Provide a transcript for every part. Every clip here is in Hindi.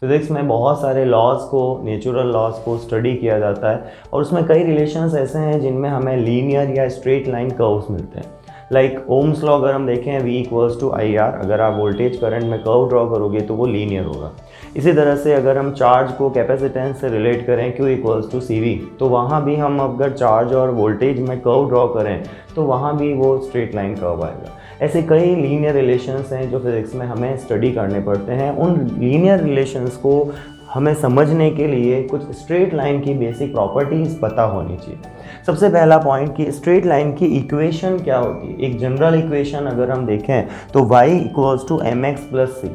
फिज़िक्स में बहुत सारे लॉज को, नेचुरल लॉज को स्टडी किया जाता है और उसमें कई रिलेशंस ऐसे हैं जिनमें हमें लीनियर या स्ट्रेट लाइन कर्व्स मिलते हैं। लाइक ओम्स लॉ अगर हम देखें V equals to I R, अगर आप वोल्टेज करंट में कर्व ड्रॉ करोगे तो वो लीनियर होगा। इसी तरह से अगर हम चार्ज को कैपेसिटेंस से रिलेट करें Q इक्वल्स टू CV, तो वहाँ भी हम अगर चार्ज और वोल्टेज में कर्व ड्रॉ करें तो वहाँ भी वो स्ट्रेट लाइन कर्व आएगा। ऐसे कई लीनियर रिलेशंस हैं जो फिज़िक्स में हमें स्टडी करने पड़ते हैं। उन लीनियर रिलेशंस को हमें समझने के लिए कुछ स्ट्रेट लाइन की बेसिक प्रॉपर्टीज़ पता होनी चाहिए। सबसे पहला पॉइंट कि स्ट्रेट लाइन की इक्वेशन क्या होती है। एक जनरल इक्वेशन अगर हम देखें तो y equals to mx plus c,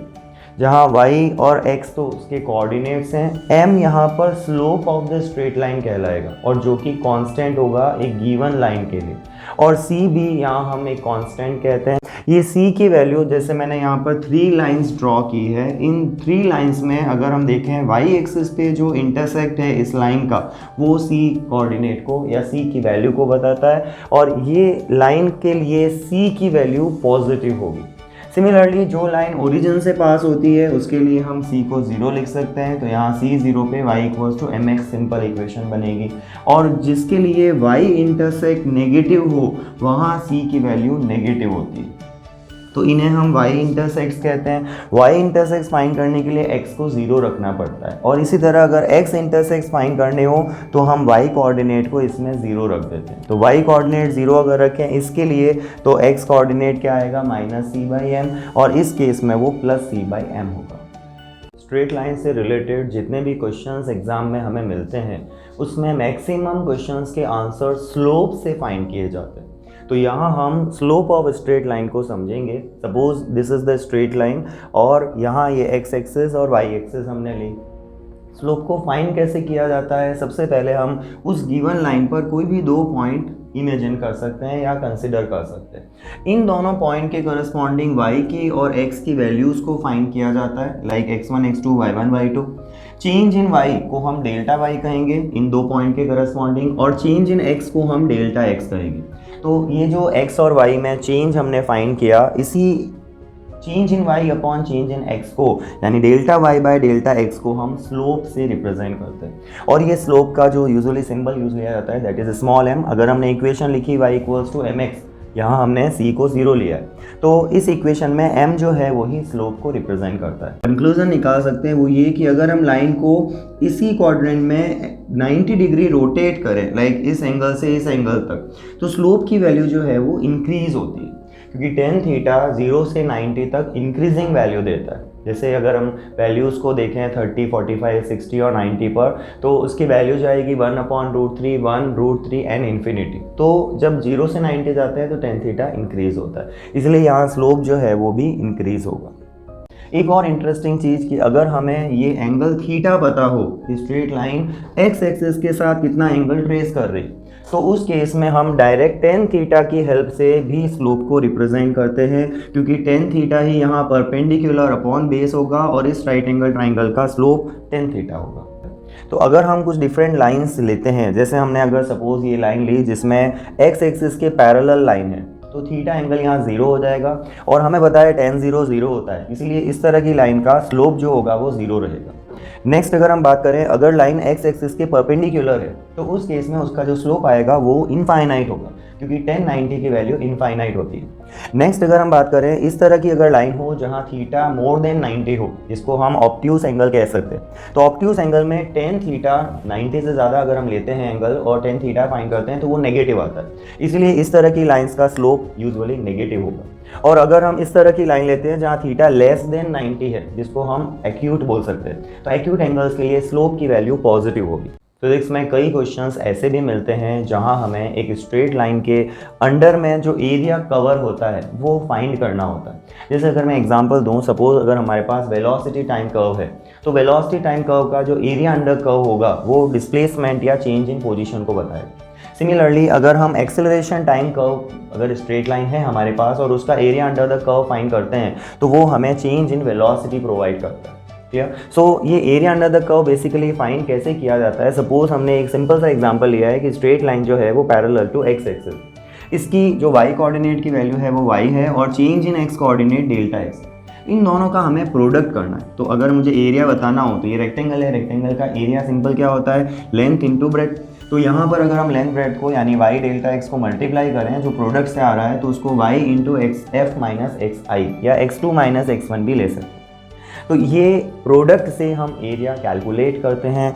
जहाँ y और x तो उसके कोऑर्डिनेट्स हैं, m यहाँ पर slope of the straight line कहलाएगा और जो कि कांस्टेंट होगा एक गिवन लाइन के लिए, और c भी यहाँ हम एक कांस्टेंट कहते हैं। ये c की वैल्यू, जैसे मैंने यहाँ पर 3 लाइंस ड्रॉ की है, इन 3 लाइंस में अगर हम देखें y एक्सिस पे जो इंटरसेक्ट है इस लाइन का, वो c कोऑर्डिनेट को या c की वैल्यू को बताता है और ये लाइन के लिए c की वैल्यू पॉजिटिव होगी। सिमिलरली जो लाइन ओरिजिन से पास होती है उसके लिए हम c को 0 लिख सकते हैं, तो यहाँ c 0 पे y equals to mx simple equation बनेगी। और जिसके लिए y इंटरसेक्ट नेगेटिव हो वहाँ c की वैल्यू नेगेटिव होती है, तो इन्हें हम y इंटरसेक्ट्स कहते हैं। y इंटरसेक्ट्स फाइंड करने के लिए x को 0 रखना पड़ता है, और इसी तरह अगर x इंटरसेक्ट्स फाइंड करने हो तो हम y कोऑर्डिनेट को इसमें 0 रख देते हैं। तो y कोऑर्डिनेट 0 अगर रखें इसके लिए तो x कोऑर्डिनेट क्या आएगा, -c/m, और इस केस में वो +c/m होगा। स्ट्रेट लाइन से रिलेटेड जितने भी क्वेश्चंस एग्जाम में हमें मिलते हैं उसमें मैक्सिमम क्वेश्चंस के आंसर स्लोप से फाइंड किए जाते हैं। तो यहाँ हम स्लोप ऑफ स्ट्रेट लाइन को समझेंगे। Suppose this is the straight line और यहाँ ये x एक्सिस और y एक्सिस हमने ली। स्लोप को फाइंड कैसे किया जाता है, सबसे पहले हम उस गिवन लाइन पर कोई भी 2 पॉइंट इमेजिन कर सकते हैं या कंसिडर कर सकते हैं। इन दोनों पॉइंट के करस्पॉन्डिंग y की और x की वैल्यूज़ को फाइंड किया जाता है, like x1 x2 y1 y2। Change in y को हम डेल्टा y कहेंगे इन 2 पॉइंट के करस्पॉन्डिंग, और चेंज इन x को हम डेल्टा x कहेंगे। तो ये जो x और y में चेंज हमने फाइंड किया, इसी change in y upon change in x को, यानी delta y by delta x को हम स्लोप से रिप्रेजेंट करते हैं। और ये स्लोप का जो यूजुअली सिंबल यूज लिया जाता है दैट इज स्मॉल m। अगर हमने इक्वेशन लिखी y इक्वल्स टू mx, यहाँ हमने c को 0 लिया है, तो इस इक्वेशन में m जो है वही स्लोप को रिप्रेजेंट करता है। कंक्लूजन निकाल सकते हैं वो ये कि अगर हम लाइन को इसी क्वाड्रेंट में 90 डिग्री रोटेट करें, लाइक इस एंगल से इस एंगल तक, तो स्लोप की वैल्यू जो है वो इंक्रीज होती है, क्योंकि tan थीटा 0 से 90 तक इंक्रीजिंग वैल्यू देता है। जैसे अगर हम वैल्यूज़ को देखें 30, 45, 60 और 90 पर, तो उसकी वैल्यू जाएगी 1/√3, 1√3 एंड इन्फिनिटी। तो जब 0 से 90 जाते हैं तो tan थीटा इंक्रीज होता है, इसलिए यहाँ स्लोप जो है वो भी इंक्रीज होगा। एक और इंटरेस्टिंग चीज़ कि अगर हमें ये एंगल थीटा पता हो कि स्ट्रेट लाइन x एक्सिस के साथ कितना एंगल ट्रेस कर रही, तो उस केस में हम डायरेक्ट tan थीटा की हेल्प से भी स्लोप को रिप्रेजेंट करते हैं, क्योंकि tan थीटा ही यहाँ परपेंडिकुलर अपॉन बेस होगा और इस राइट एंगल ट्राइंगल का स्लोप tan थीटा होगा। तो अगर हम कुछ डिफरेंट लाइंस लेते हैं, जैसे हमने अगर सपोज ये लाइन ली जिसमें x एक्सिस के पैरेलल लाइन है, तो थीटा एंगल यहाँ 0 हो जाएगा, और हमें पता है tan 0 0 होता है, इसलिए इस तरह की लाइन का स्लोप जो होगा वो 0 रहेगा। नेक्स्ट अगर हम बात करें, अगर लाइन x एक्सिस के परपेंडिकुलर है तो उस केस में उसका जो स्लोप आएगा वो इनफाइनाइट होगा, क्योंकि tan 90 की वैल्यू इनफाइनाइट होती है। नेक्स्ट अगर हम बात करें, इस तरह की अगर लाइन हो जहाँ थीटा मोर देन 90 हो, जिसको हम ऑब्ट्यूस एंगल कह सकते हैं, तो ऑब्ट्यूस एंगल में tan थीटा 90 से ज़्यादा अगर हम लेते हैं एंगल और tan थीटा फाइंड करते हैं तो वो नेगेटिव आता है, इसलिए इस तरह की लाइन्स का स्लोप यूजुअली नेगेटिव होगा। और अगर हम इस तरह की लाइन लेते हैं जहाँ थीटा लेस देन 90 है, जिसको हम एक्यूट बोल सकते हैं, तो एक्यूट एंगल्स के लिए स्लोप की वैल्यू पॉजिटिव होगी। फिजिक्स में कई क्वेश्चंस ऐसे भी मिलते हैं जहां हमें एक स्ट्रेट लाइन के अंडर में जो एरिया कवर होता है वो फाइंड करना होता है। जैसे अगर मैं एग्जांपल दूं, सपोज अगर हमारे पास वेलोसिटी टाइम कर्व है, तो वेलोसिटी टाइम कर्व का जो एरिया अंडर कर्व होगा वो डिस्प्लेसमेंट या चेंज इन पोजीशन को बताएगा। सिमिलरली अगर हम एक्सेलरेशन टाइम कर्व, अगर स्ट्रेट लाइन है हमारे पास और उसका area under the curve find करते हैं, तो वो हमें चेंज इन वेलोसिटी प्रोवाइड करता है। सो ये area under the curve basically find कैसे किया जाता है। सपोज हमने एक सिंपल सा एग्जांपल लिया है कि स्ट्रेट लाइन जो है वो पैरेलल टू x एक्सिस, इसकी जो y कोऑर्डिनेट की वैल्यू है वो y है और change in x coordinate delta x। इन दोनों का हमें प्रोडक्ट करना है। तो अगर मुझे एरिया बताना हो तो ये रेक्टेंगल है, रेक्टेंगल का एरिया सिंपल क्या होता है, लेंथ इंटू ब्रेड्थ। तो यहाँ पर अगर हम लेंथ ब्रेड्थ को यानी y डेल्टा x को मल्टीप्लाई करें जो प्रोडक्ट से आ रहा है, तो उसको y into X F minus X I या x2 माइनस x1 भी ले सकते हैं। तो ये प्रोडक्ट से हम एरिया कैलकुलेट करते हैं।